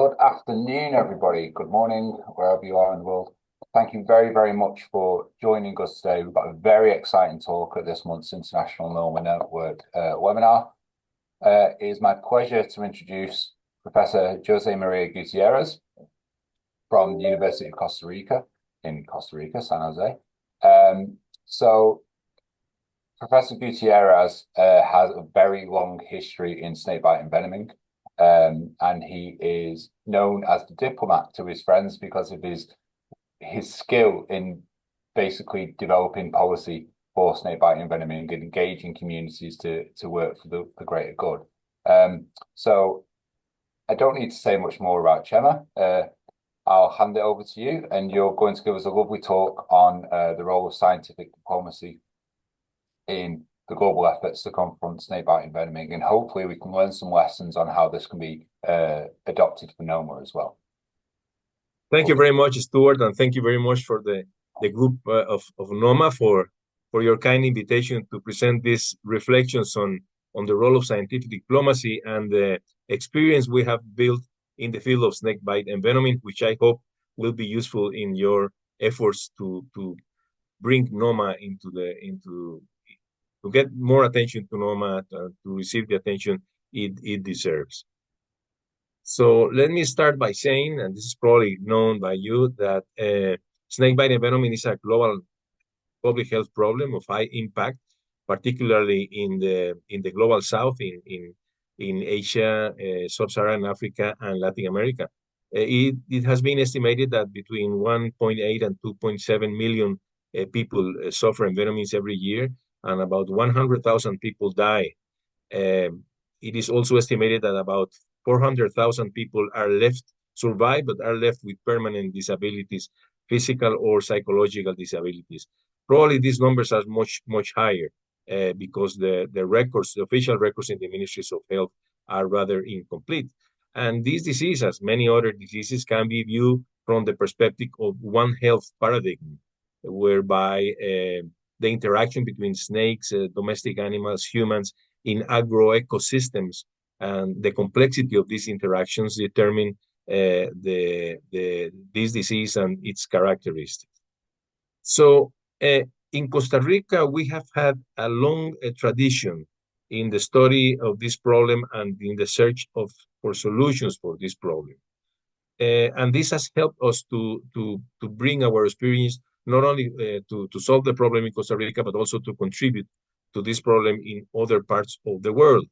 Good afternoon, everybody. Good morning, wherever you are in the world. Thank you very, very much for joining us today. We've got a very exciting talk at this month's International Noma Network webinar. It is my pleasure to introduce Professor José María Gutiérrez from the University of Costa Rica in Costa Rica, San Jose. So Professor Gutierrez has a very long history in snakebite envenoming, and he is known as the diplomat to his friends because of his skill in basically developing policy for snakebite envenoming and engaging communities to work for the greater good. So I don't need to say much more about Chema. I'll hand it over to you, and you're going to give us a lovely talk on the role of scientific diplomacy in the global efforts to confront snakebite envenoming, and hopefully we can learn some lessons on how this can be adopted for Noma as well. Thank you very much, Stuart, and thank you very much for the group of Noma for your kind invitation to present these reflections on the role of scientific diplomacy and the experience we have built in the field of snakebite envenoming, which I hope will be useful in your efforts to bring Noma to get more attention to Noma, to receive the attention it deserves. So let me start by saying, and this is probably known by you, that snakebite envenoming is a global public health problem of high impact, particularly in the global south, in Asia, Sub-Saharan Africa, and Latin America. It has been estimated that between 1.8 and 2.7 million people suffer envenomings every year, and about 100,000 people die. It is also estimated that about 400,000 people survive, but are left with permanent disabilities, physical or psychological disabilities. Probably these numbers are much, much higher because the official records in the Ministries of Health are rather incomplete. And this disease, as many other diseases, can be viewed from the perspective of one health paradigm, whereby the interaction between snakes, domestic animals, humans in agroecosystems, and the complexity of these interactions determine this disease and its characteristics. So in Costa Rica, we have had a long tradition in the study of this problem and in the search for solutions for this problem. And this has helped us to bring our experience not only to solve the problem in Costa Rica, but also to contribute to this problem in other parts of the world.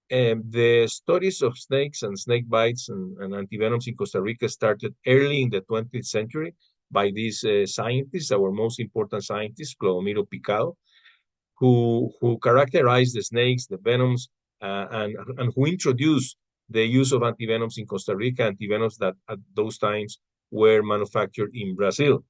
The studies of snakes and snake bites and antivenoms in Costa Rica started early in the 20th century by these scientists, our most important scientist, Clodomiro Picado, who characterized the snakes, the venoms, and who introduced the use of antivenoms in Costa Rica, antivenoms that at those times were manufactured in Brazil.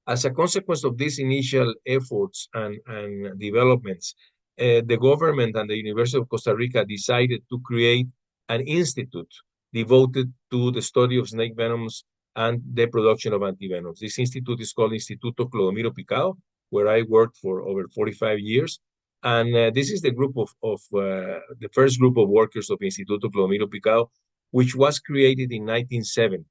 As a consequence of these initial efforts and developments, the government and the University of Costa Rica decided to create an institute devoted to the study of snake venoms and the production of antivenoms. This institute is called Instituto Clodomiro Picado, where I worked for over 45 years. And this is the group the first group of workers of Instituto Clodomiro Picado, which was created in 1970.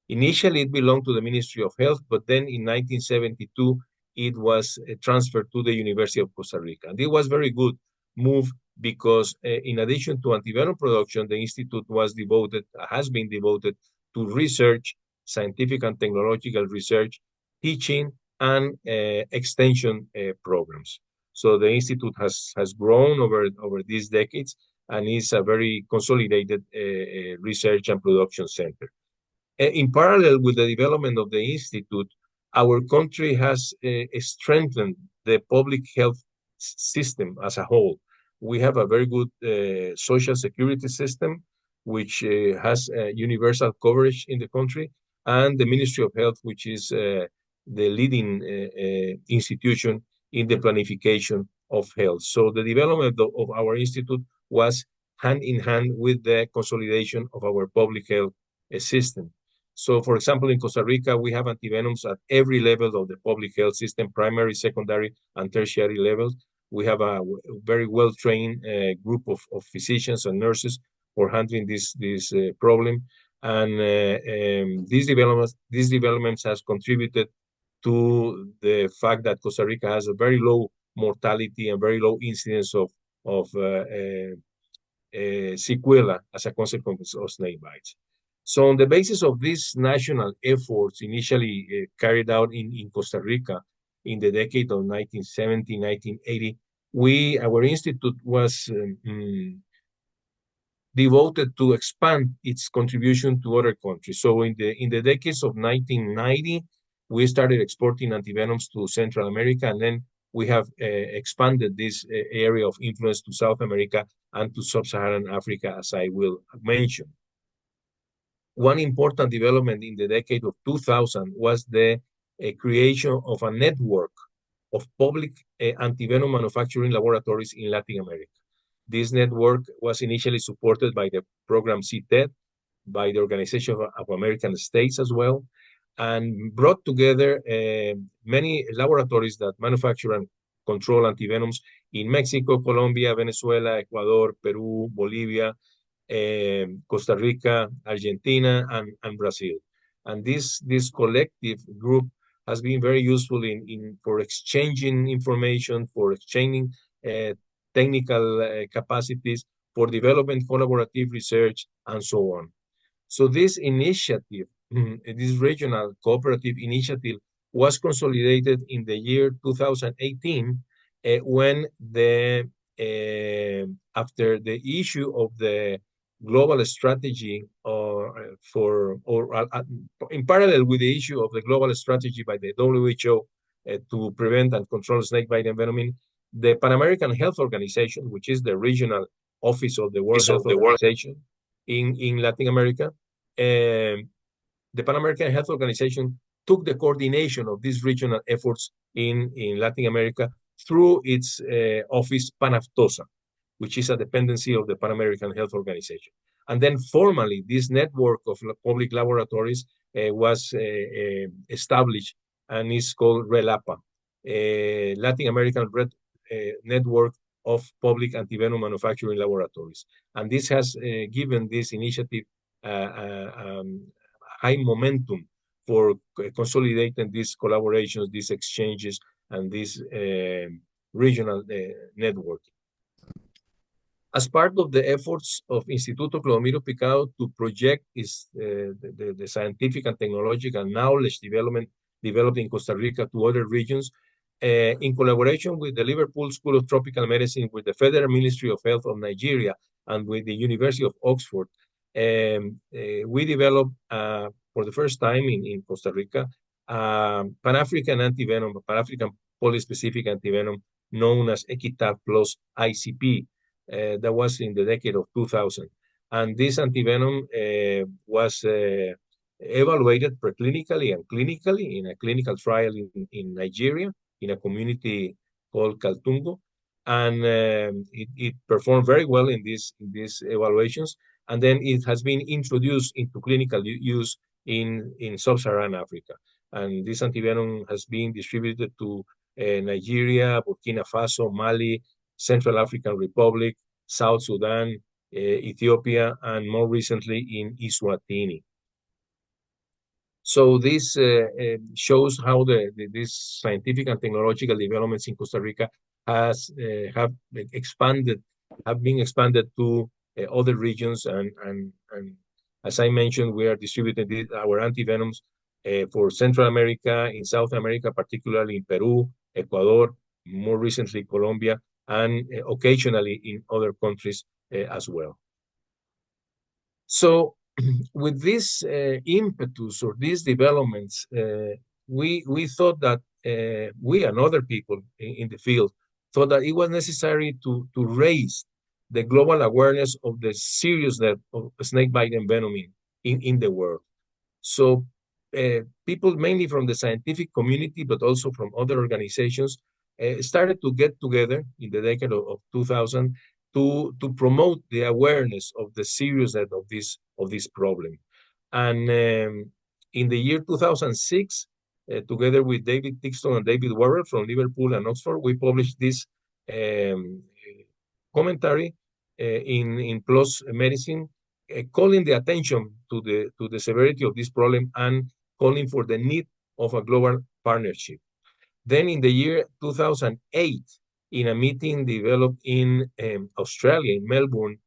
Initially, it belonged to the Ministry of Health, but then in 1972, it was transferred to the University of Costa Rica. And it was a very good move because in addition to antivenom production, the Institute has been devoted to research, scientific and technological research, teaching, and extension programs. So the Institute has grown over these decades and is a very consolidated research and production center. In parallel with the development of the Institute, our country has strengthened the public health system as a whole. We have a very good social security system, which has universal coverage in the country, and the Ministry of Health, which is the leading institution in the planification of health. So the development of our institute was hand in hand with the consolidation of our public health system. So, for example, in Costa Rica, we have antivenoms at every level of the public health system, primary, secondary, and tertiary levels. We have a very well-trained group of physicians and nurses for handling this problem. And these developments has contributed to the fact that Costa Rica has a very low mortality and very low incidence of sequela as a consequence of snake bites. So on the basis of these national efforts initially carried out in Costa Rica in the decade of 1970, 1980, our institute was devoted to expand its contribution to other countries. So in the decades of 1990, we started exporting antivenoms to Central America, and then we have expanded this area of influence to South America and to Sub-Saharan Africa, as I will mention. One important development in the decade of 2000 was the creation of a network of public antivenom manufacturing laboratories in Latin America. This network was initially supported by the program CTED, by the Organization of American States as well, and brought together many laboratories that manufacture and control antivenoms in Mexico, Colombia, Venezuela, Ecuador, Peru, Bolivia, Costa Rica, Argentina, and Brazil. And this collective group has been very useful for exchanging information, for exchanging technical capacities, for development, collaborative research, and so on. So this initiative, this regional cooperative initiative, was consolidated in the year 2018 when after the issue of the global strategy in parallel with the issue of the global strategy by the WHO to prevent and control snakebite envenoming, the Pan American Health Organization, which is the regional office of the World Health Organization in Latin America, the Pan American Health Organization took the coordination of these regional efforts in Latin America through its office PANAFTOSA, which is a dependency of the Pan American Health Organization. And then formally, this network of public laboratories was established and is called RELAPA, Latin American Network of Public Antivenom Manufacturing Laboratories. And this has given this initiative high momentum for consolidating these collaborations, these exchanges, and this regional network. As part of the efforts of Instituto Clodomiro Picado to project the scientific and technological knowledge developed in Costa Rica to other regions, in collaboration with the Liverpool School of Tropical Medicine, with the Federal Ministry of Health of Nigeria, and with the University of Oxford, we developed for the first time in Costa Rica Pan-African antivenom, Pan-African polyspecific antivenom known as Equitab Plus ICP. That was in the decade of 2000. And this antivenom was evaluated preclinically and clinically in a clinical trial in Nigeria, in a community called Kaltungo. And it performed very well in these evaluations. And then it has been introduced into clinical use in Sub-Saharan Africa. And this antivenom has been distributed to Nigeria, Burkina Faso, Mali, Central African Republic, South Sudan, Ethiopia, and more recently in Eswatini. So this shows how these scientific and technological developments in Costa Rica have been expanded to other regions, and as I mentioned, we are distributing our antivenoms for Central America, in South America, particularly in Peru, Ecuador, more recently Colombia, and occasionally in other countries as well. So with this impetus or these developments, we thought that we and other people in the field thought that it was necessary to raise the global awareness of the seriousness of snakebite envenoming in the world. So people mainly from the scientific community, but also from other organizations, started to get together in the decade of 2000 to promote the awareness of the seriousness of this problem. And in the year 2006, together with David Tixton and David Worrell from Liverpool and Oxford, we published this commentary in PLOS medicine, calling the attention to the severity of this problem and calling for the need of a global partnership. Then in the year 2008, in a meeting developed in Australia, in Melbourne,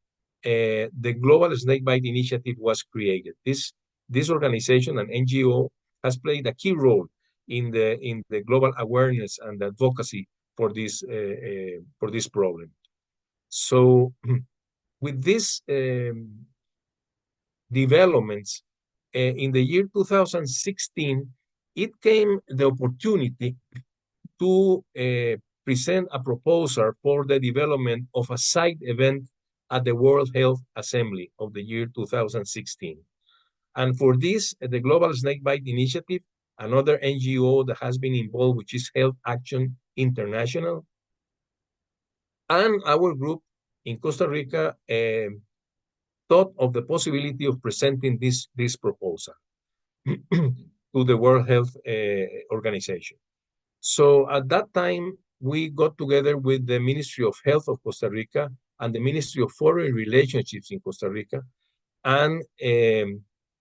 the Global Snakebite Initiative was created. This organization, an NGO, has played a key role in the global awareness and advocacy for this problem. So with these developments, in the year 2016, it came the opportunity to present a proposal for the development of a side event at the World Health Assembly of the year 2016. And for this, the Global Snakebite Initiative, another NGO that has been involved, which is Health Action International, and our group in Costa Rica thought of the possibility of presenting this proposal to the World Health Organization. So at that time, we got together with the Ministry of Health of Costa Rica and the Ministry of Foreign Relationships in Costa Rica, and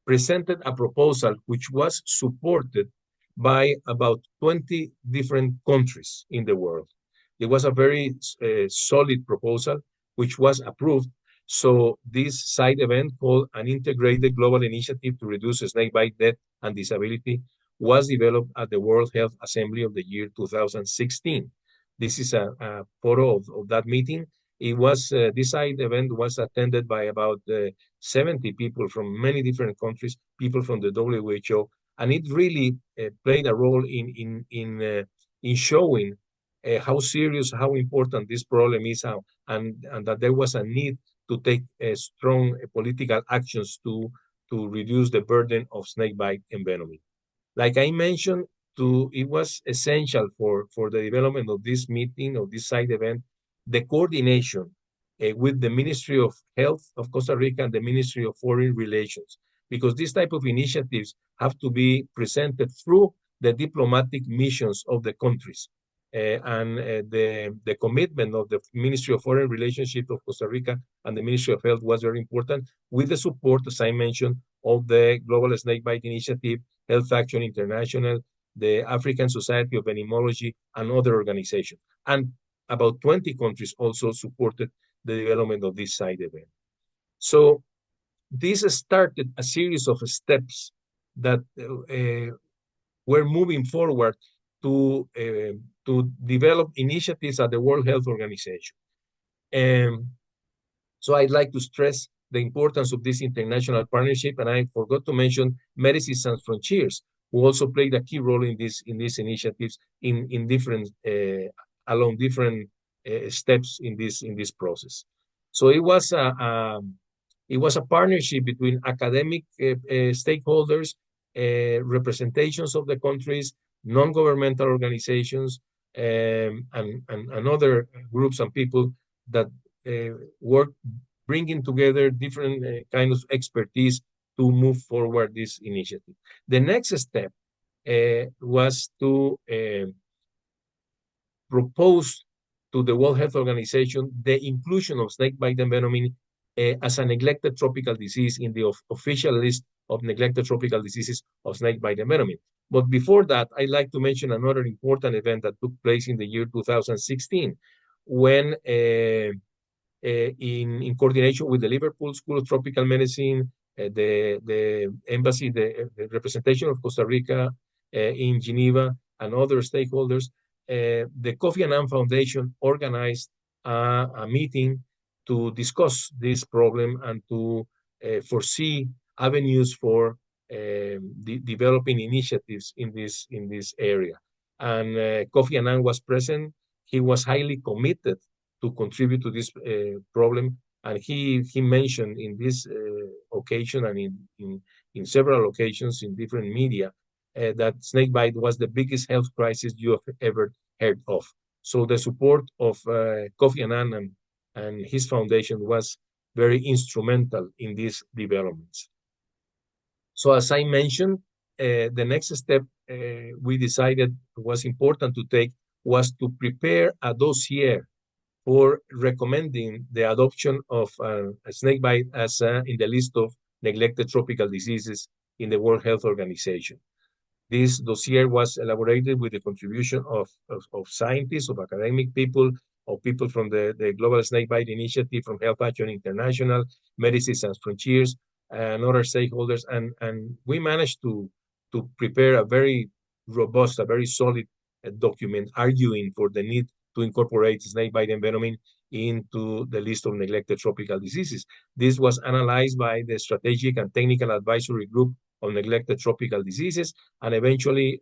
presented a proposal which was supported by about 20 different countries in the world. It was a very solid proposal, which was approved. So this side event, called an Integrated Global Initiative to Reduce Snakebite Death and Disability, was developed at the World Health Assembly of the year 2016. This is a photo of that meeting. It was this side event was attended by about 70 people from many different countries, people from the WHO, and it really played a role in showing how serious, how important this problem is, and that there was a need to take strong political actions to reduce the burden of snakebite envenoming. Like I mentioned, it was essential for the development of this meeting, of this side event, the coordination with the Ministry of Health of Costa Rica and the Ministry of Foreign Relations, because these type of initiatives have to be presented through the diplomatic missions of the countries. And the commitment of the Ministry of Foreign Relations of Costa Rica and the Ministry of Health was very important, with the support, as I mentioned, of the Global Snakebite Initiative, Health Action International, the African Society of Entomology, and other organizations. And about 20 countries also supported the development of this side event. So this started a series of steps that were moving forward to develop initiatives at the World Health Organization. So I'd like to stress the importance of this international partnership, and I forgot to mention Medicines Sans Frontiers, who also played a key role in these initiatives in different along different steps in this process. So it was a partnership between academic stakeholders, representations of the countries, non-governmental organizations, and other groups and people that work, bringing together different kinds of expertise to move forward this initiative. The next step was to propose to the World Health Organization the inclusion of snakebite envenoming as a neglected tropical disease in the official list of neglected tropical diseases of snakebite envenoming. But before that, I'd like to mention another important event that took place in the year 2016, when in coordination with the Liverpool School of Tropical Medicine, the embassy, the representation of Costa Rica in Geneva, and other stakeholders, the Kofi Annan Foundation organized a meeting to discuss this problem and to foresee avenues for developing initiatives in this area. And Kofi Annan was present. He was highly committed to contribute to this problem, and he mentioned in this occasion and in several occasions in different media that snakebite was the biggest health crisis you have ever heard of. So the support of Kofi Annan and his foundation was very instrumental in these developments. So as I mentioned, the next step we decided was important to take was to prepare a dossier for recommending the adoption of a snakebite as in the list of neglected tropical diseases in the World Health Organization. This dossier was elaborated with the contribution of scientists, of academic people, of people from the Global Snakebite Initiative, from Health Action International, Medicines Sans Frontiers, and other stakeholders. And we managed to prepare a very robust, a very solid document arguing for the need to incorporate snakebite envenoming into the list of neglected tropical diseases. This was analyzed by the Strategic and Technical Advisory Group on Neglected Tropical Diseases, and eventually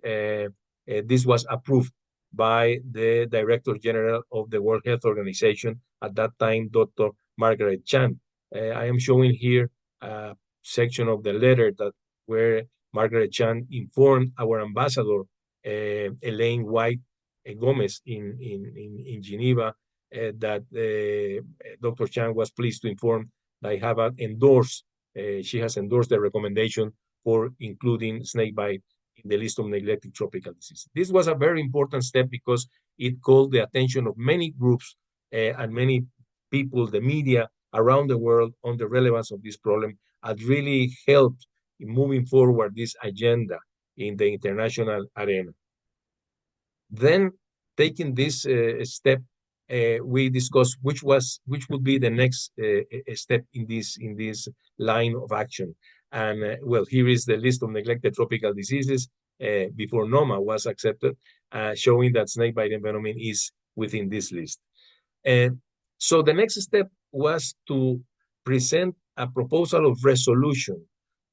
this was approved by the Director General of the World Health Organization at that time, Dr. Margaret Chan. I am showing here a section of the letter that where Margaret Chan informed our ambassador, Elaine White Gomez in Geneva, that Dr. Chan was pleased to inform that I have endorsed, she has endorsed the recommendation for including snakebite in the list of neglected tropical diseases. This was a very important step because it called the attention of many groups and many people, the media around the world, on the relevance of this problem, and really helped in moving forward this agenda in the international arena. Then, taking this step, we discussed which would be the next step in this line of action. And well, here is the list of neglected tropical diseases before NOMA was accepted, showing that snakebite envenoming is within this list. So the next step was to present a proposal of resolution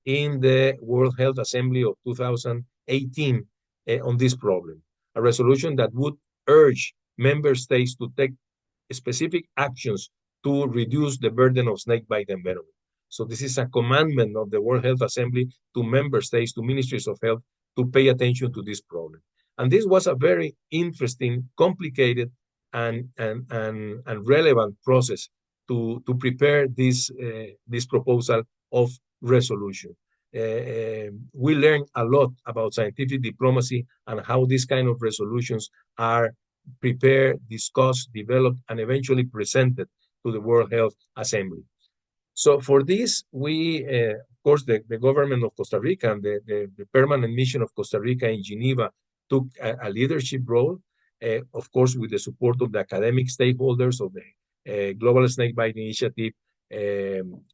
in the World Health Assembly of 2018 on this problem. A resolution that would urge member states to take specific actions to reduce the burden of snakebite envenoming. So this is a commandment of the World Health Assembly to member states, to ministries of health, to pay attention to this problem. And this was a very interesting, complicated, and relevant process to prepare this proposal of resolution. We learned a lot about scientific diplomacy and how these kind of resolutions are prepared, discussed, developed, and eventually presented to the World Health Assembly. So for this, we, of course, the government of Costa Rica and the permanent mission of Costa Rica in Geneva took a leadership role, of course, with the support of the academic stakeholders of the Global Snakebite Initiative,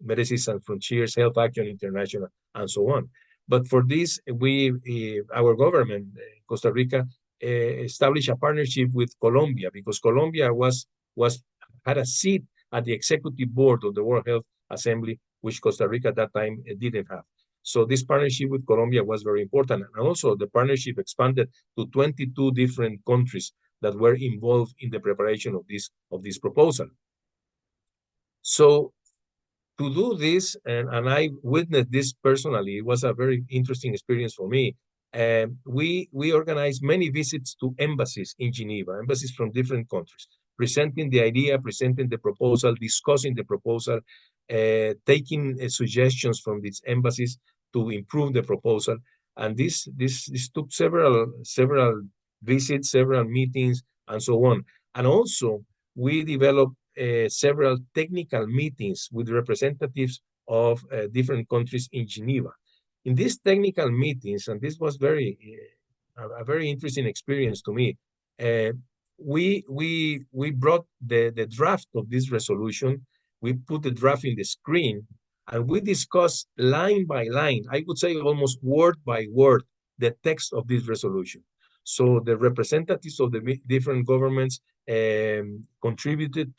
Medicines Sans Frontiers, Health Action International, and so on. But for this, our government, Costa Rica, established a partnership with Colombia, because Colombia had a seat at the executive board of the World Health Assembly, which Costa Rica at that time didn't have. So this partnership with Colombia was very important. And also the partnership expanded to 22 different countries that were involved in the preparation of this proposal. So to do this, and I witnessed this personally, it was a very interesting experience for me. We organized many visits to embassies in Geneva, embassies from different countries, presenting the idea, presenting the proposal, discussing the proposal, taking suggestions from these embassies to improve the proposal. And this took several visits, several meetings, and so on. And also, we developed several technical meetings with representatives of different countries in Geneva. In these technical meetings, and this was a very interesting experience to me, we brought the draft of this resolution. We put the draft in the screen, and we discussed line by line, I would say almost word by word, the text of this resolution. So the representatives of the different governments contributed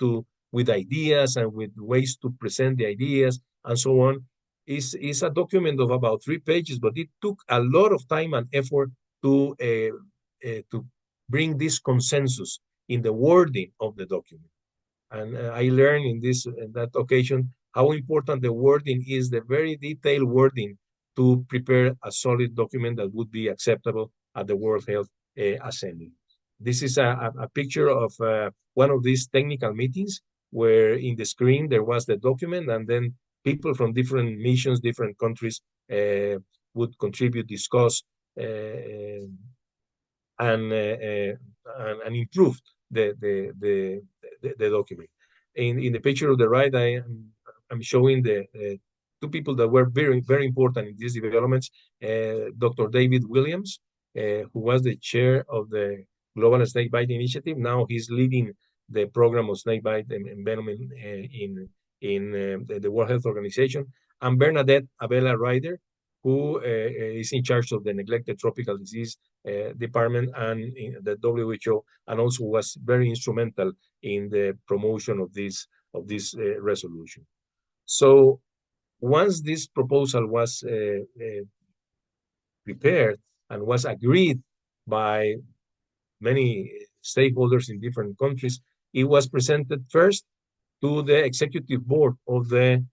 with ideas and with ways to present the ideas and so on. It's a document of about 3 pages, but it took a lot of time and effort to bring this consensus in the wording of the document. And I learned in that occasion how important the wording is, the very detailed wording, to prepare a solid document that would be acceptable at the World Health Assembly. This is a picture of one of these technical meetings where in the screen there was the document, and then people from different missions, different countries would contribute, discuss, and improve the the document. In the picture of the right, I'm showing the two people that were very, very important in these developments. Dr. David Williams, who was the chair of the Global Snakebite Initiative. Now he's leading the program of snakebite and envenoming in the World Health Organization. And Bernadette Abela Ryder, who is in charge of the neglected tropical disease department and in the WHO, and also was very instrumental in the promotion of this resolution. So once this proposal was prepared and was agreed by many stakeholders in different countries, it was presented first to the executive board of the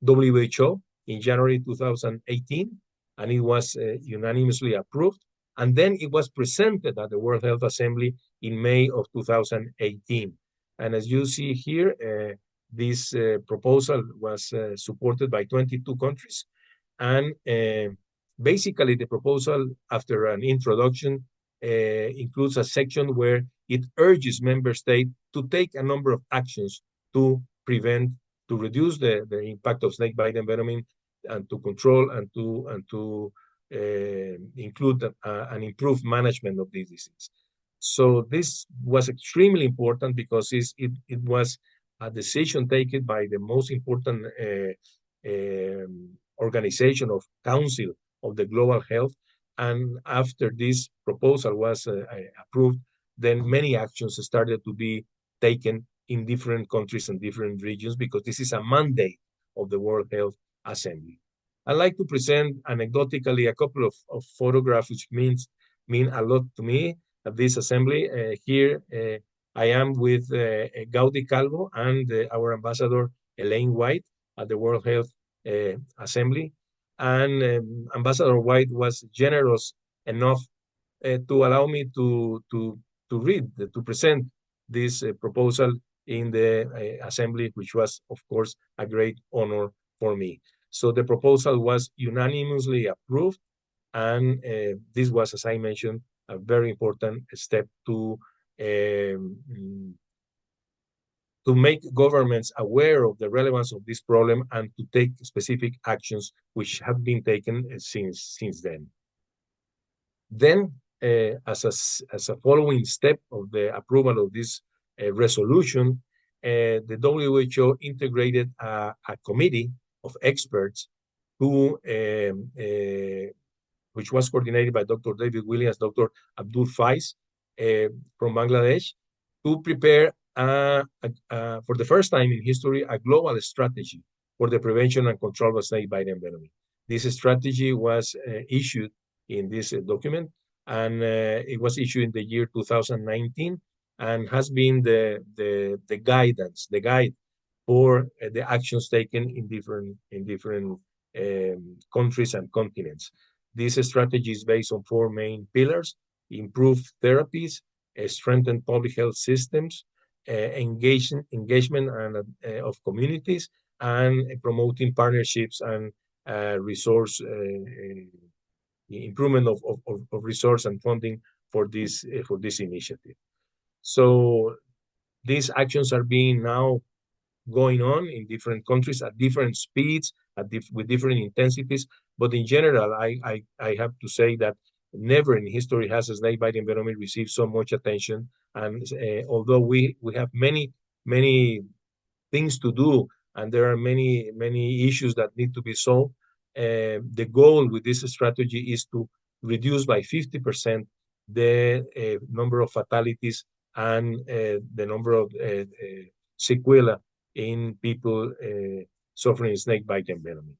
WHO in January 2018, and it was unanimously approved. And then it was presented at the World Health Assembly in May of 2018. And as you see here, this proposal was supported by 22 countries. And basically, the proposal, after an introduction, includes a section where it urges member states to take a number of actions to reduce the impact of snakebite envenoming, and to control and to include an improved management of this disease. So this was extremely important because it was a decision taken by the most important organization of Council of the Global Health. And after this proposal was approved, then many actions started to be taken in different countries and different regions, because this is a mandate of the World Health Assembly. I'd like to present anecdotically a couple of photographs which mean a lot to me at this assembly. Here I am with Gaudi Calvo and our ambassador Elaine White at the World Health Assembly. And Ambassador White was generous enough to allow me to present this proposal in the assembly, which was, of course, a great honor for me. So the proposal was unanimously approved, and this was, as I mentioned, a very important step to make governments aware of the relevance of this problem and to take specific actions which have been taken since then. Then, as a following step of the approval of this resolution, the WHO integrated a committee of experts who, which was coordinated by Dr. David Williams, Dr. Abdul Faiz from Bangladesh, to prepare for the first time in history a global strategy for the prevention and control of snakebite envenoming. This strategy was issued in this document, and it was issued in the year 2019, and has been the guide for the actions taken in different countries and continents. This strategy is based on 4 main pillars: improved therapies, strengthened public health systems, engagement of communities, and promoting partnerships and resource improvement of resource and funding for this initiative. So these actions are being now going on in different countries at different speeds, with different intensities. But in general, I have to say that never in history has snakebite envenoming received so much attention. And although we have many things to do, and there are many issues that need to be solved, the goal with this strategy is to reduce by 50% the number of fatalities and the number of sequelae in people suffering snakebite envenoming.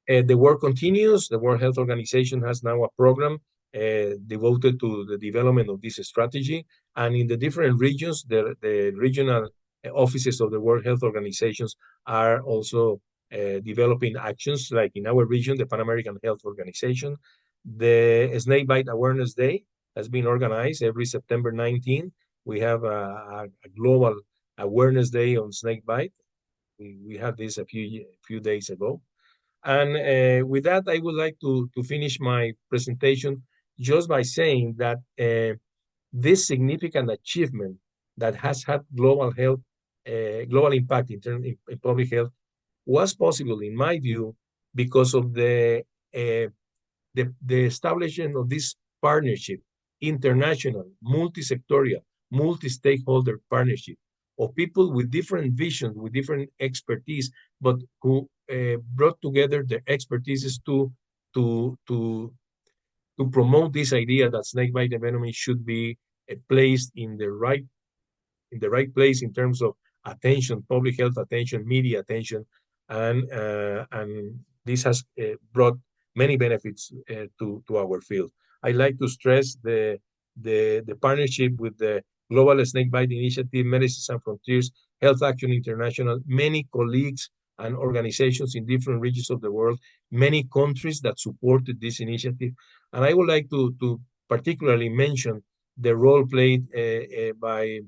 The work continues. The World Health Organization has now a program devoted to the development of this strategy. And in the different regions, the regional offices of the World Health Organizations are also developing actions. Like in our region, the Pan American Health Organization, the Snakebite Awareness Day has been organized every September 19. We have a global awareness day on snakebite. We had this a few days ago. And with that, I would like to finish my presentation just by saying that this significant achievement that has had global health, global impact in public health was possible, in my view, because of the establishment of this partnership, international, multi-sectorial, multi-stakeholder partnership of people with different visions, with different expertise, but who brought together their expertises to promote this idea that snakebite envenoming should be placed in the right place in terms of attention, public health attention, media attention, and this has brought many benefits to our field. I like to stress the partnership with the Global Snakebite Initiative, Medicines Sans Frontiers, Health Action International, many colleagues and organizations in different regions of the world, many countries that supported this initiative. And I would like to particularly mention the role played by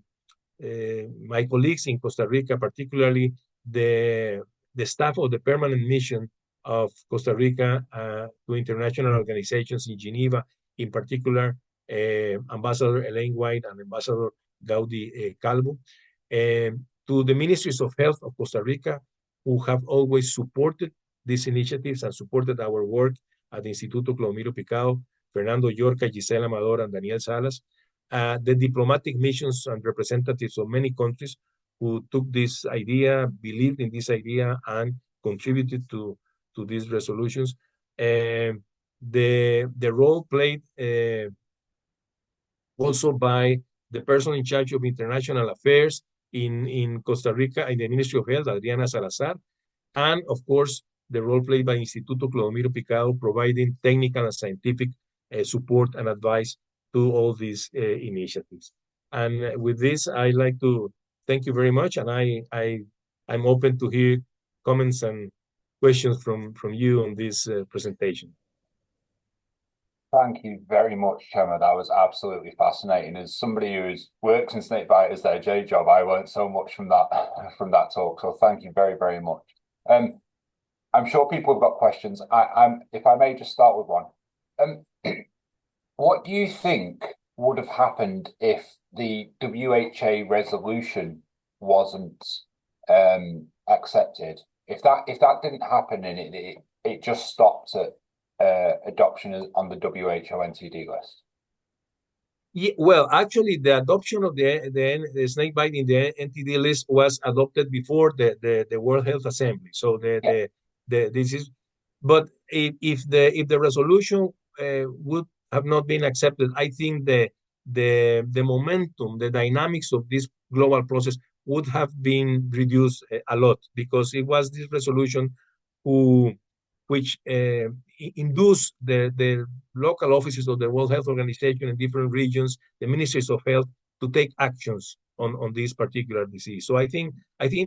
my colleagues in Costa Rica, particularly the staff of the permanent mission of Costa Rica to international organizations in Geneva, in particular, Ambassador Elaine White and Ambassador Gaudi Calvo, to the Ministries of Health of Costa Rica, who have always supported these initiatives and supported our work at the Instituto Clodomiro Picado, Fernando Yorca, Gisela Amador, and Daniel Salas, the diplomatic missions and representatives of many countries who took this idea, believed in this idea, and contributed to these resolutions. The role played also by the person in charge of international affairs in Costa Rica, in the Ministry of Health, Adriana Salazar, and of course, the role played by Instituto Clodomiro Picado, providing technical and scientific support and advice to all these initiatives. And with this, I'd like to thank you very much, and I'm open to hear comments and questions from you on this presentation. Thank you very much, Chema. That was absolutely fascinating. As somebody who's worked in snakebite as their day job, I learned so much from that talk. So thank you very, very much. I'm sure people have got questions. If I may just start with one. What do you think would have happened if the WHO resolution wasn't accepted? If that didn't happen and it just stopped at adoption on the WHO NTD list? Yeah, well, actually, the adoption of the snakebite in the NTD list was adopted before the World Health Assembly. So this is, but if the resolution would have not been accepted, I think the momentum, the dynamics of this global process would have been reduced a lot, because it was this resolution which induced the local offices of the World Health Organization in different regions, the ministries of health, to take actions on this particular disease. So I think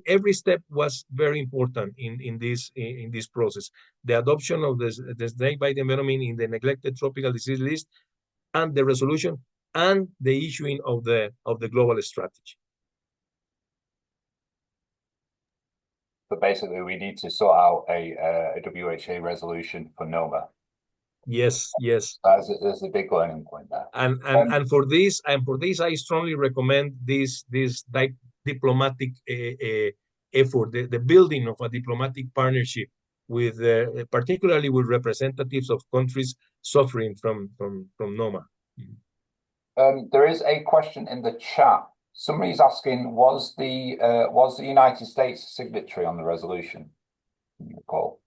every step was very important in this process. The adoption of the snakebite envenoming in the neglected tropical disease list, and the resolution, and the issuing of the global strategy. But basically, we need to sort out a WHO resolution for Noma. Yes. There's a big learning point there. And for this, I strongly recommend this diplomatic effort, the building of a diplomatic partnership with particularly with representatives of countries suffering from Noma. There is a question in the chat. Somebody's asking, was the United States a signatory on the resolution? Can you recall?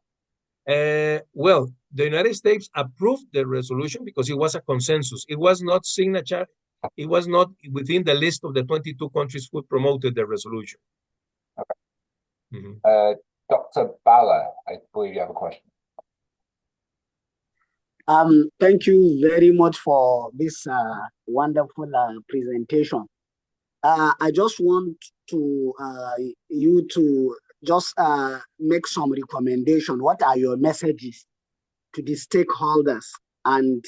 Well, the United States approved the resolution because it was a consensus. It was not signature. It was not within the list of the 22 countries who promoted the resolution. Okay. Dr. Bala, I believe you have a question. Thank you very much for this wonderful presentation. I just want to you to just make some recommendation. What are your messages to the stakeholders, and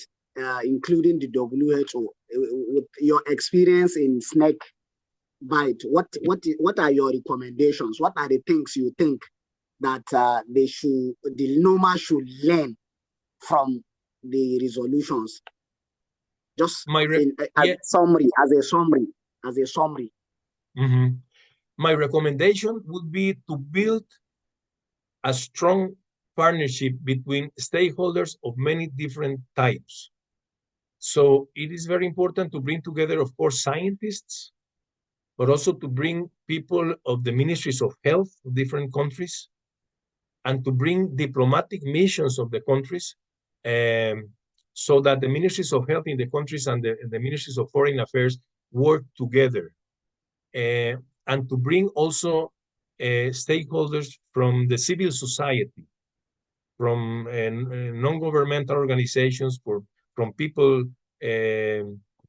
including the WHO, with your experience in snake bite? What are your recommendations? What are the things you think that the NOMA should learn from the resolutions? Just yeah. as a summary. Mm-hmm. My recommendation would be to build a strong partnership between stakeholders of many different types. So it is very important to bring together, of course, scientists, but also to bring people of the ministries of health of different countries, and to bring diplomatic missions of the countries, so that the ministries of health in the countries and the ministries of foreign affairs work together, and to bring also stakeholders from the civil society, from non-governmental organizations, from people,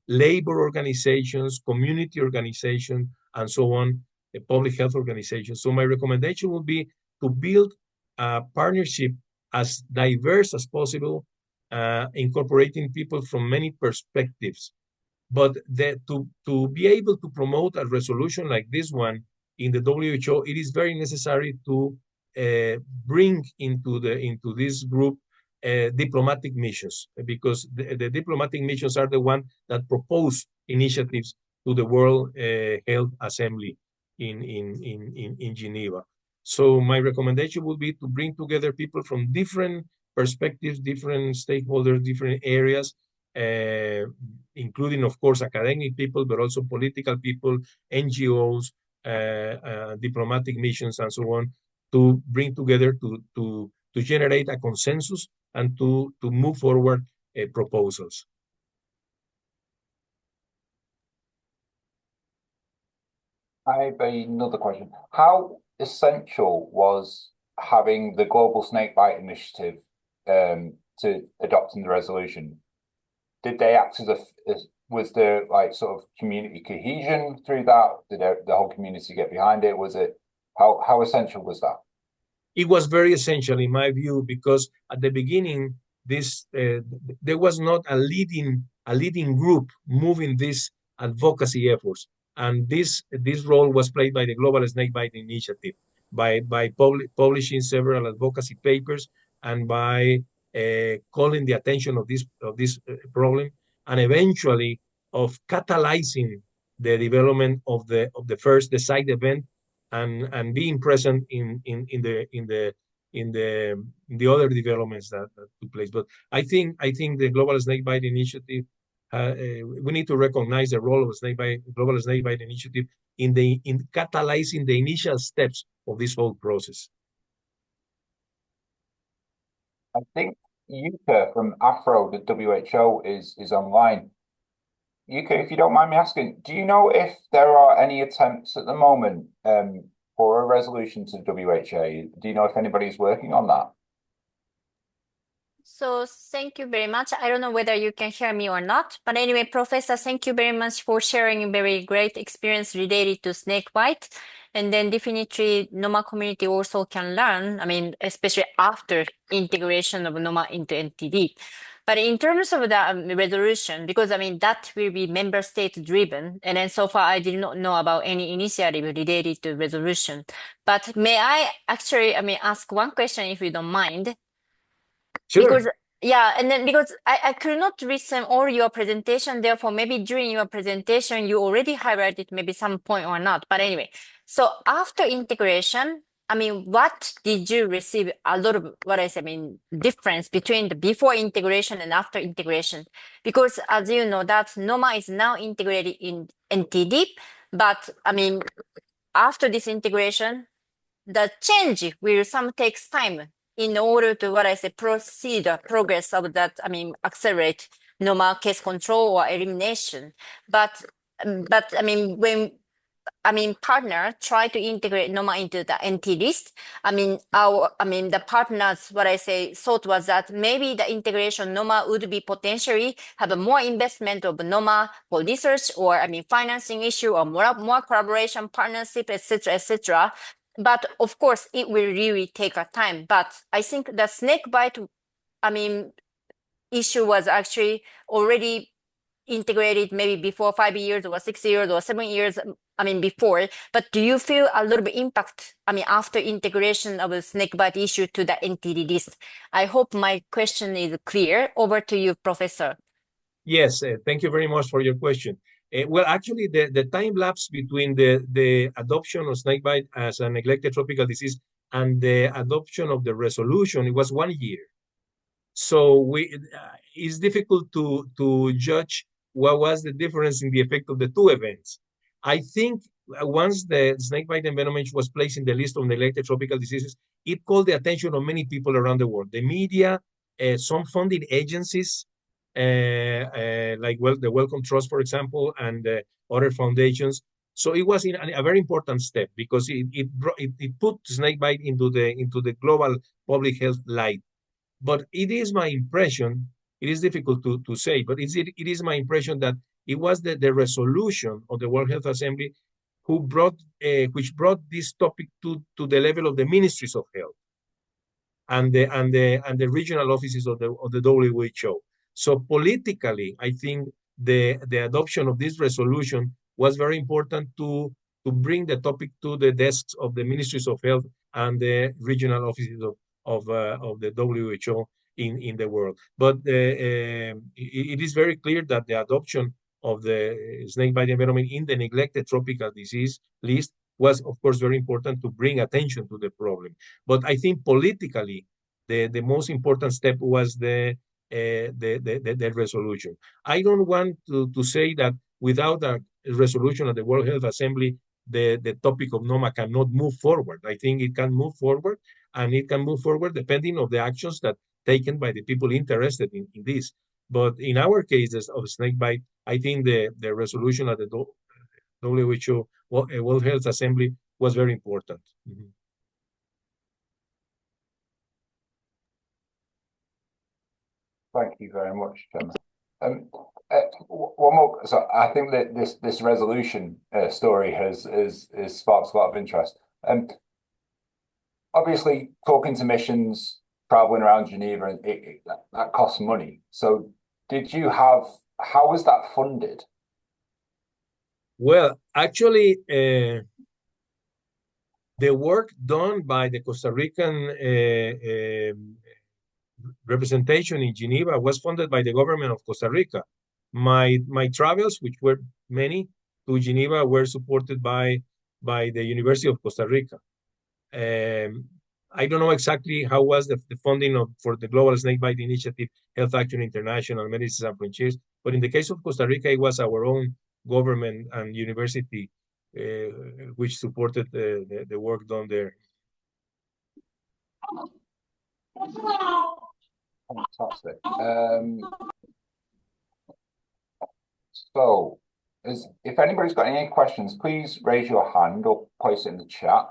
labor organizations, community organizations, and so on, public health organizations. So my recommendation would be to build a partnership as diverse as possible, incorporating people from many perspectives. But to be able to promote a resolution like this one in the WHO, it is very necessary to bring into this group diplomatic missions, because the diplomatic missions are the one that propose initiatives to the World Health Assembly in Geneva. So my recommendation would be to bring together people from different perspectives, different stakeholders, different areas, including, of course, academic people, but also political people, NGOs, diplomatic missions, and so on, to bring together to generate a consensus and to move forward proposals. I have another question. How essential was having the Global Snakebite Initiative to adopting the resolution? Did they act as was there like sort of community cohesion through that? Did the whole community get behind it? Was it how essential was that? It was very essential in my view, because at the beginning, there was not a leading group moving these advocacy efforts, and this role was played by the Global Snakebite Initiative, by publishing several advocacy papers, and by calling the attention of this problem, and eventually of catalyzing the development of the first side event, and being present in the other developments that took place. But I think the Global Snakebite Initiative, we need to recognize the role of Global Snakebite Initiative in catalyzing the initial steps of this whole process. I think Yuka from Afro, the WHO, is online. Yuka, if you don't mind me asking, do you know if there are any attempts at the moment for a resolution to WHO? Do you know if anybody's working on that? So thank you very much. I don't know whether you can hear me or not, but anyway, Professor, thank you very much for sharing a very great experience related to snakebite. And then definitely Noma community also can learn, I mean, especially after integration of Noma into NTD. But in terms of the resolution, because I mean, that will be member state driven. And then so far, I did not know about any initiative related to resolution. But may I actually, I mean, ask one question if you don't mind? Sure. Because yeah, and then because I could not listen all your presentation, therefore maybe during your presentation you already highlighted maybe some point or not. But anyway, so after integration, I mean, what did you receive a lot of difference between the before integration and after integration? Because as you know, that Noma is now integrated in NTD, but I mean, after this integration, the change will some takes time in order to proceed progress of that, I mean, accelerate Noma case control or elimination. But I mean, when partner try to integrate Noma into the NT list, the partners thought was that maybe the integration Noma would be potentially have a more investment of Noma for research, or financing issue, or more collaboration, partnership, etc. But of course, it will really take a time. But I think the snakebite, issue was actually already integrated maybe before 5 years or 6 years or 7 years, before. But do you feel a little bit impact, after integration of the snakebite issue to the NTD list? I hope my question is clear. Over to you, Professor. Yes, thank you very much for your question. Well, actually, the time lapse between the adoption of snakebite as a neglected tropical disease and the adoption of the resolution, it was 1 year. So it's difficult to judge what was the difference in the effect of the two events. I think once the snakebite envenoming was placed in the list of neglected tropical diseases, it called the attention of many people around the world. The media, some funding agencies, like the Wellcome Trust, for example, and other foundations. So it was a very important step because it put snakebite into the global public health light. But it is my impression, it is difficult to say, but it is my impression that it was the resolution of the World Health Assembly which brought this topic to the level of the ministries of health and the regional offices of the WHO. So politically, I think the adoption of this resolution was very important to bring the topic to the desks of the ministries of health and the regional offices of the WHO in the world. But it is very clear that the adoption of the snakebite envenoming in the neglected tropical disease list was, of course, very important to bring attention to the problem. But I think politically, the most important step was the resolution. I don't want to say that without a resolution of the World Health Assembly, the topic of NOMA cannot move forward. I think it can move forward, and it can move forward depending on the actions that taken by the people interested in this. But in our cases of snakebite, I think the resolution of the WHO World Health Assembly was very important. Mm-hmm. Thank you very much, Gemma. One more. So I think that this resolution story has sparked a lot of interest. Obviously, talking to missions, traveling around Geneva, and that costs money. So, how was that funded? Well, actually, the work done by the Costa Rican representation in Geneva was funded by the government of Costa Rica. My travels, which were many, to Geneva were supported by the University of Costa Rica. I don't know exactly how was the funding for the Global Snakebite Initiative, Health Action International, Medicines Sans Frontiers, but in the case of Costa Rica, it was our own government and university which supported the work done there. Fantastic. So, if anybody's got any questions, please raise your hand or place it in the chat.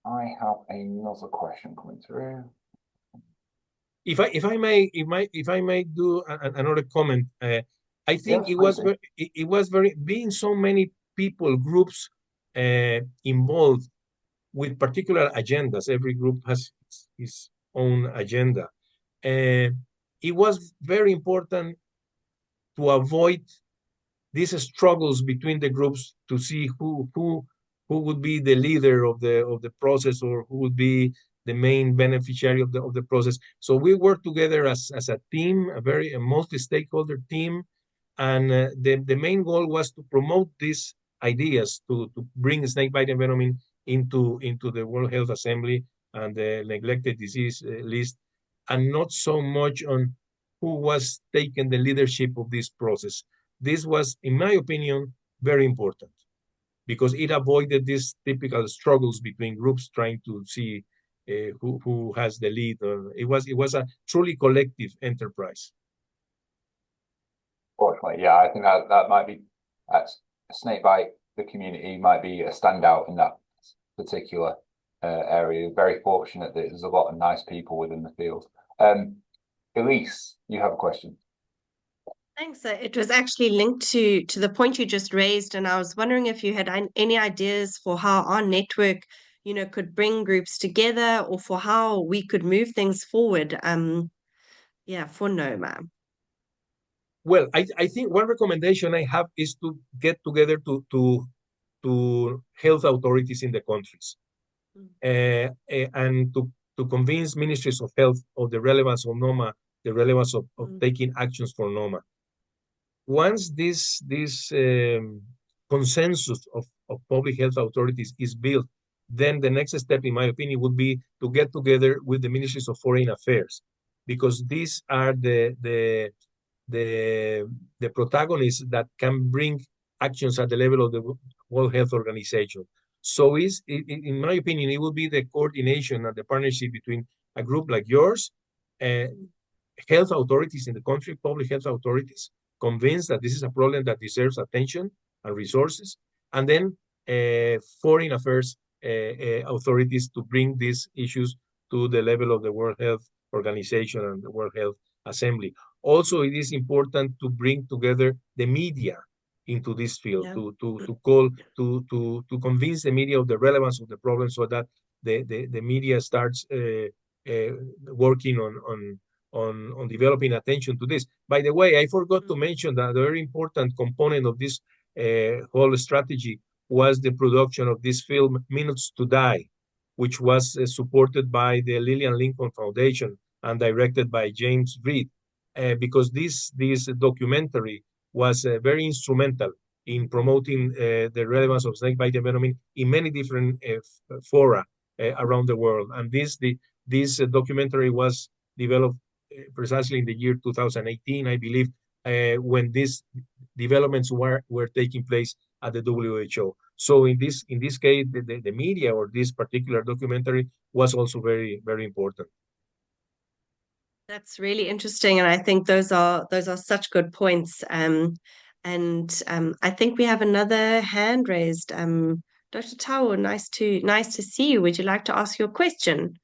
I have another question coming through. If I may do another comment, I think yes, it was very being so many people, groups involved with particular agendas. Every group has its own agenda. It was very important to avoid these struggles between the groups to see who would be the leader of the process, or who would be the main beneficiary of the process. So we worked together as a team, a multi-stakeholder team, and the main goal was to promote these ideas to bring snakebite envenoming into the World Health Assembly and the neglected disease list, and not so much on who was taking the leadership of this process. This was, in my opinion, very important because it avoided these typical struggles between groups trying to see who has the lead. It was a truly collective enterprise. Fortunately, yeah, I think that might be snakebite. The community might be a standout in that particular area. Very fortunate that there's a lot of nice people within the field. Elise, you have a question. Thanks. It was actually linked to the point you just raised, and I was wondering if you had any ideas for how our network, could bring groups together, or for how we could move things forward. For NOMA. Well, I think one recommendation I have is to get together to health authorities in the countries, and to convince ministries of health of the relevance of NOMA the relevance of taking actions for Noma. Once this consensus of public health authorities is built, then the next step, in my opinion, would be to get together with the ministries of foreign affairs, because these are the protagonists that can bring actions at the level of the World Health Organization. So in my opinion, it would be the coordination and the partnership between a group like yours, health authorities in the country, public health authorities, convinced that this is a problem that deserves attention and resources, and then foreign affairs authorities to bring these issues to the level of the World Health Organization and the World Health Assembly. Also, it is important to bring together the media into this field, to convince the media of the relevance of the problem, so that the media starts working on developing attention to this. By the way, I forgot to mention that a very important component of this whole strategy was the production of this film, Minutes to Die, which was supported by the Lillian Lincoln Foundation and directed by James Reed, because this documentary was very instrumental in promoting the relevance of snakebite envenoming in many different fora around the world. And this documentary was developed precisely in the year 2018, I believe, when these developments were taking place at the WHO. So in this case, the media, or this particular documentary, was also very, very important. That's really interesting, and I think those are such good points. And I think we have another hand raised. Dr. Tao, nice to see you. Would you like to ask your question?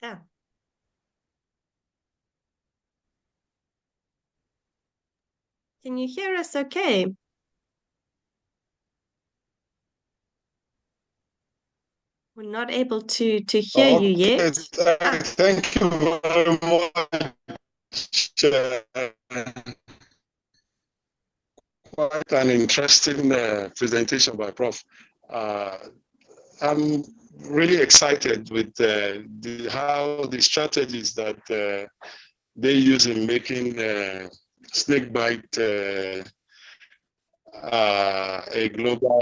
Yeah. Can you hear us okay? We're not able to hear you yet. Thank you very much. Quite an interesting presentation by Prof. I'm really excited with how the strategies that they use in making snakebite a global.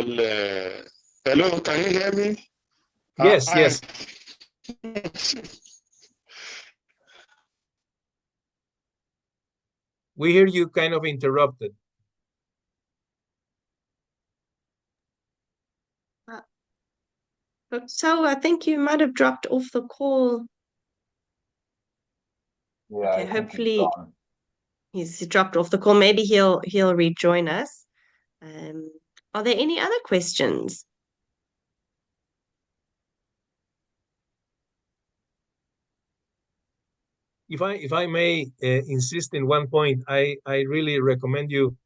Hello, can you hear me? Yes, yes. We hear you kind of interrupted. So I think you might have dropped off the call. Yeah, okay, hopefully he's dropped off the call. Maybe he'll rejoin us. Are there any other questions? If I may insist in one point, I really recommend you.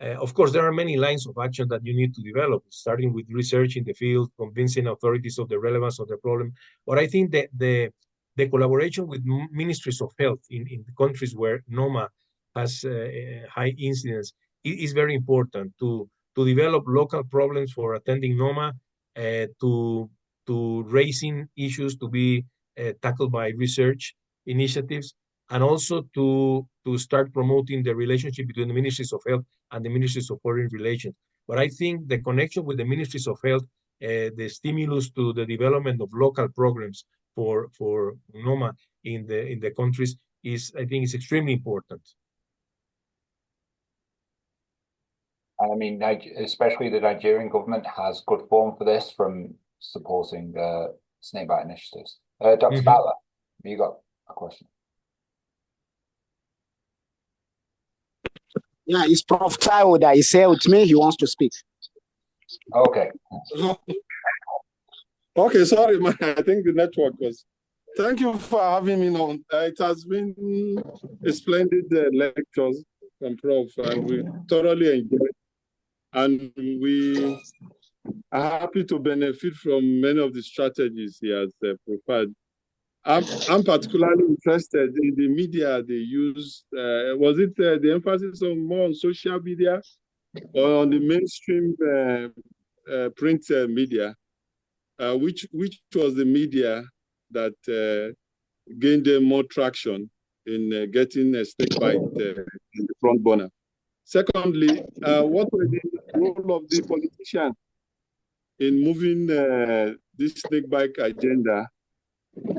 Of course, there are many lines of action that you need to develop, starting with research in the field, convincing authorities of the relevance of the problem. But I think that the collaboration with ministries of health in the countries where Noma has high incidence is very important to develop local problems for attending Noma, to raising issues to be tackled by research initiatives, and also to start promoting the relationship between the ministries of health and the ministries of foreign relations. But I think the connection with the ministries of health, the stimulus to the development of local programs for Noma in the countries I think is extremely important. I mean, especially the Nigerian government has good form for this, from supporting snakebite initiatives. Dr. Butler, have you got a question? Yeah, it's Prof. Tao that is here with me. He wants to speak. Okay. Okay, sorry, I think the network was. Thank you for having me on. It has been a splendid lectures from Prof, and we thoroughly enjoyed. And we are happy to benefit from many of the strategies he has profiled. I'm particularly interested in the media they use. Was it the emphasis on more on social media or on the mainstream print media? Which was the media that gained more traction in getting a snakebite in the front burner? Secondly, what was the role of the politicians in moving this snakebite agenda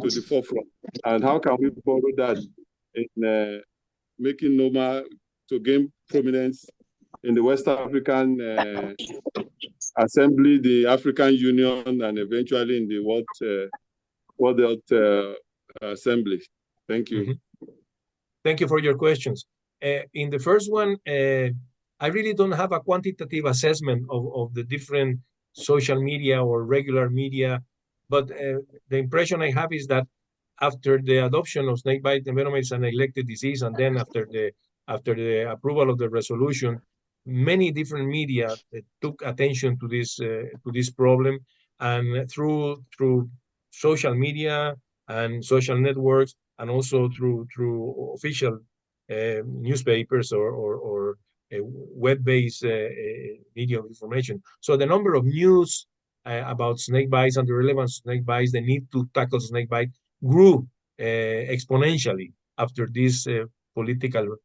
to the forefront? And how can we borrow that in making Noma to gain prominence in the West African Assembly, the African Union, and eventually in the World Health Assembly? Thank you. Thank you for your questions. In the first one, I really don't have a quantitative assessment of the different social media or regular media, but the impression I have is that after the adoption of snakebite envenoming as an elected disease, and then after the approval of the resolution, many different media took attention to this problem, and through social media and social networks, and also through official newspapers or web-based media information. So the number of news about snake bites and the relevance of snake bites, the need to tackle snake bite, grew exponentially after these political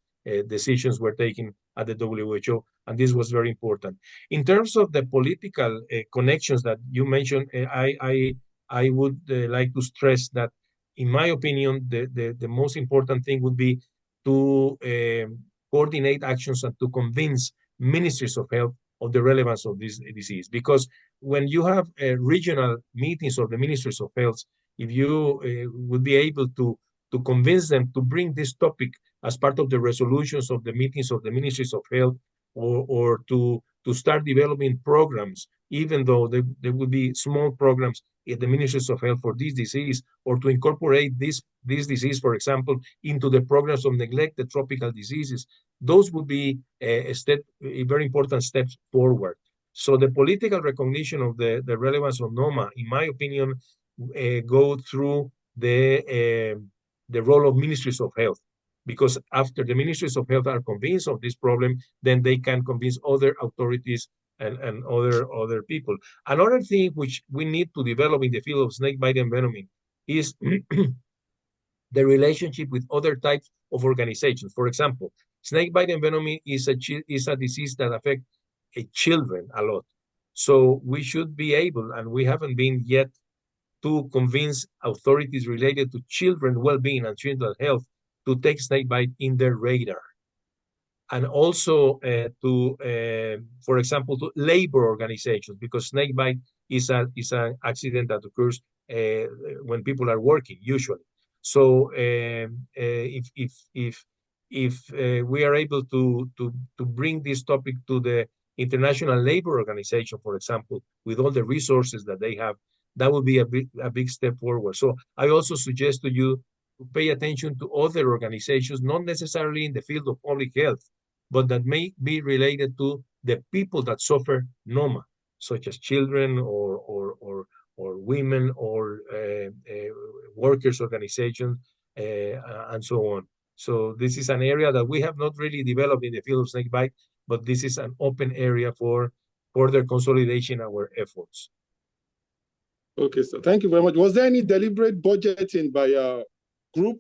decisions were taken at the WHO, and this was very important. In terms of the political connections that you mentioned, I would like to stress that, in my opinion, the most important thing would be to coordinate actions and to convince ministries of health of the relevance of this disease. Because when you have regional meetings of the ministries of health, if you would be able to convince them to bring this topic as part of the resolutions of the meetings of the ministries of health, or to start developing programs, even though there would be small programs in the ministries of health for this disease, or to incorporate this disease, for example, into the programs of neglected tropical diseases, those would be a very important steps forward. So the political recognition of the relevance of NOMA, in my opinion, go through the role of ministries of health, because after the ministries of health are convinced of this problem, then they can convince other authorities and other people. Another thing which we need to develop in the field of snakebite envenoming is the relationship with other types of organizations. For example, snakebite envenoming is a disease that affects children a lot. So we should be able, and we haven't been yet, to convince authorities related to children's well-being and children's health to take snakebite in their radar. And also for example, to labor organizations, because snakebite is an accident that occurs when people are working, usually. So if we are able to bring this topic to the International Labor Organization, for example, with all the resources that they have, that would be a big step forward. So I also suggest to you to pay attention to other organizations, not necessarily in the field of public health, but that may be related to the people that suffer NOMA, such as children or women or workers' organizations and so on. So this is an area that we have not really developed in the field of snakebite, but this is an open area for further consolidation of our efforts. Okay, so thank you very much. Was there any deliberate budgeting by your group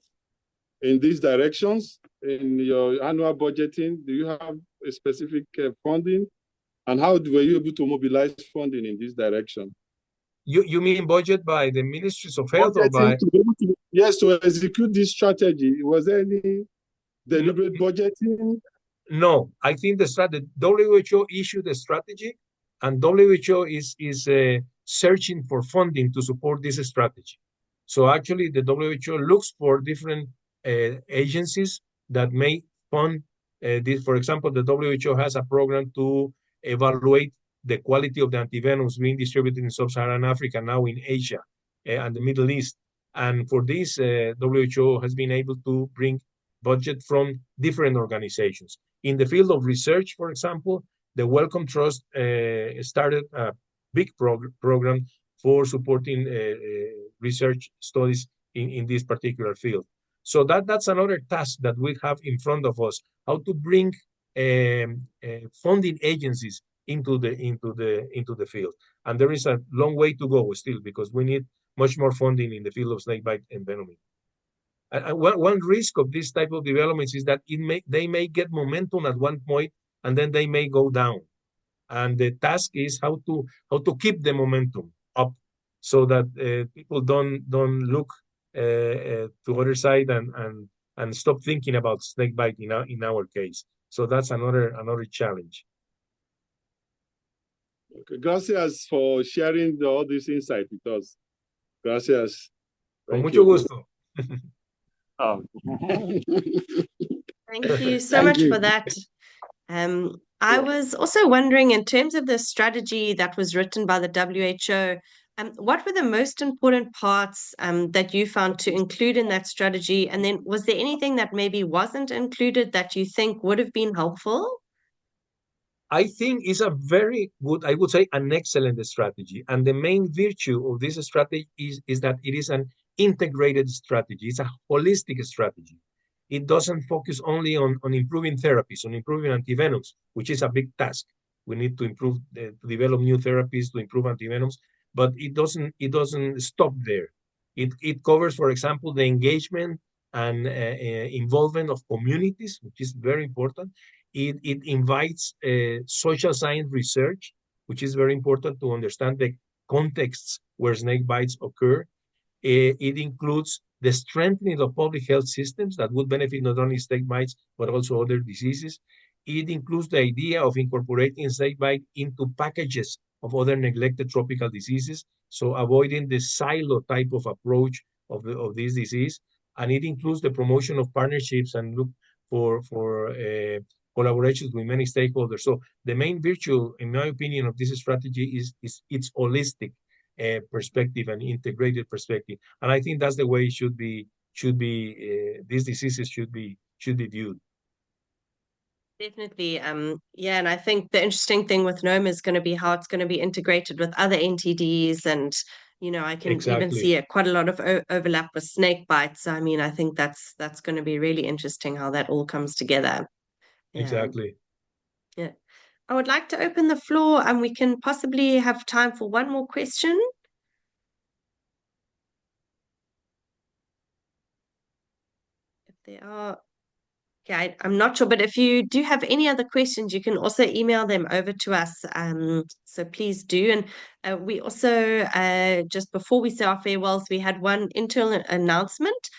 in these directions? In your annual budgeting, do you have a specific funding? And how were you able to mobilize funding in this direction? You mean budget by the ministries of health, or by? Yes, to execute this strategy. Was there any deliberate budgeting? No, I think the WHO issued a strategy, and WHO is searching for funding to support this strategy. So actually, the WHO looks for different agencies that may fund this. For example, the WHO has a program to evaluate the quality of the antivenoms being distributed in sub-Saharan Africa, now in Asia and the Middle East. And for this, WHO has been able to bring budget from different organizations. In the field of research, for example, the Wellcome Trust started a big program for supporting research studies in this particular field. So that's another task that we have in front of us: how to bring funding agencies into the field. And there is a long way to go still, because we need much more funding in the field of snakebite envenoming. And one risk of this type of developments is that they may get momentum at one point, and then they may go down. And the task is how to keep the momentum up, so that people don't look to other side and stop thinking about snakebite in our case. So that's another challenge. Okay, gracias for sharing all this insight with us. Gracias. Con mucho gusto. Thank you so much for that. I was also wondering, in terms of the strategy that was written by the WHO, what were the most important parts that you found to include in that strategy? And then was there anything that maybe wasn't included that you think would have been helpful? I think it's a very good, I would say an excellent strategy. And the main virtue of this strategy is that it is an integrated strategy. It's a holistic strategy. It doesn't focus only on improving therapies, on improving antivenoms, which is a big task. We need to improve, to develop new therapies to improve antivenoms, but it doesn't stop there. It covers, for example, the engagement and involvement of communities, which is very important. It invites social science research, which is very important to understand the contexts where snake bites occur. It includes the strengthening of public health systems that would benefit not only snake bites, but also other diseases. It includes the idea of incorporating snake bite into packages of other neglected tropical diseases, so avoiding the silo type of approach of this disease. And it includes the promotion of partnerships and look for collaborations with many stakeholders. So the main virtue, in my opinion, of this strategy is its holistic perspective and integrated perspective. And I think that's the way it should be. These diseases should be viewed. Definitely. Yeah, and I think the interesting thing with Noma is going to be how it's going to be integrated with other NTDs, and I can even see quite a lot of overlap with snake bites. So, I mean, I think that's going to be really interesting how that all comes together. Exactly. Yeah. I would like to open the floor, and we can possibly have time for one more question. If there are, okay, I'm not sure, but if you do have any other questions, you can also email them over to us. So please do. And we also, just before we say our farewells, we had one internal announcement.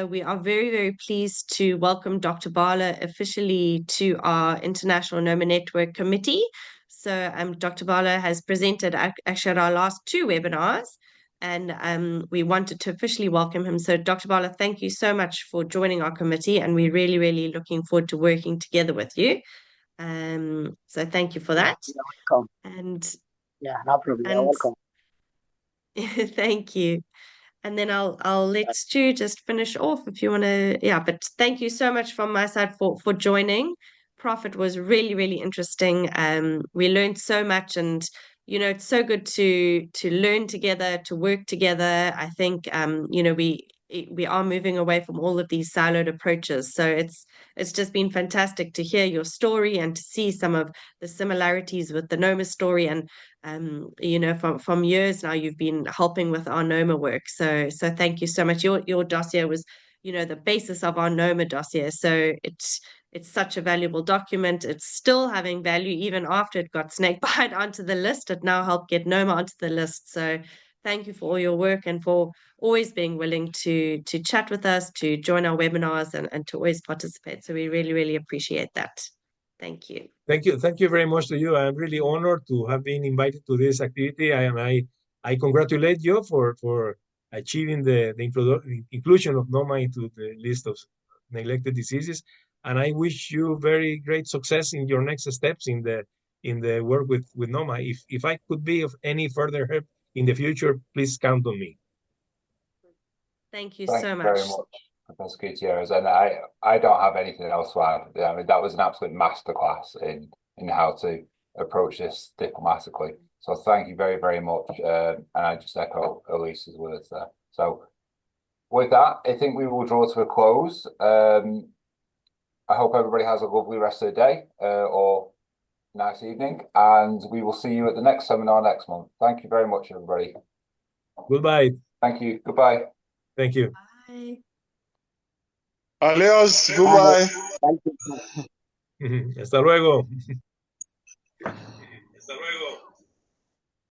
We are very, very pleased to welcome Dr. Bala officially to our International Noma Network committee. So Dr. Bala has presented actually our last two webinars, and we wanted to officially welcome him. So Dr. Bala, thank you so much for joining our committee, and we're really, really looking forward to working together with you. So thank you for that. You're welcome. And yeah, no problem. You're welcome. Thank you. And then I'll let Stu just finish off if you want to. Yeah, but thank you so much from my side for joining. Prof, it was really, really interesting. We learned so much, and it's so good to learn together, to work together. I think we are moving away from all of these siloed approaches. So it's just been fantastic to hear your story and to see some of the similarities with the Noma story. And from years now, you've been helping with our Noma work. So thank you so much. Your dossier was, the basis of our Noma dossier. So it's such a valuable document. It's still having value even after it got snakebite onto the list. It now helped get Noma onto the list. So thank you for all your work and for always being willing to chat with us, to join our webinars, and to always participate. So we really, really appreciate that. Thank you. Thank you. Thank you very much to you. I'm really honored to have been invited to this activity. I congratulate you for achieving the inclusion of Noma into the list of neglected diseases. And I wish you very great success in your next steps in the work with Noma. If I could be of any further help in the future, please count on me. Thank you so much. Thank you very much, Professor Gutierrez. And I don't have anything else to add. I mean, that was an absolute masterclass in how to approach this diplomatically. So thank you very, very much. And I just echo Elise's words there. So with that, I think we will draw to a close. I hope everybody has a lovely rest of the day or nice evening, and we will see you at the next seminar next month. Thank you very much, everybody. Goodbye. Thank you. Goodbye. Thank you. Bye. Adiós. Goodbye. Thank you. Hasta luego.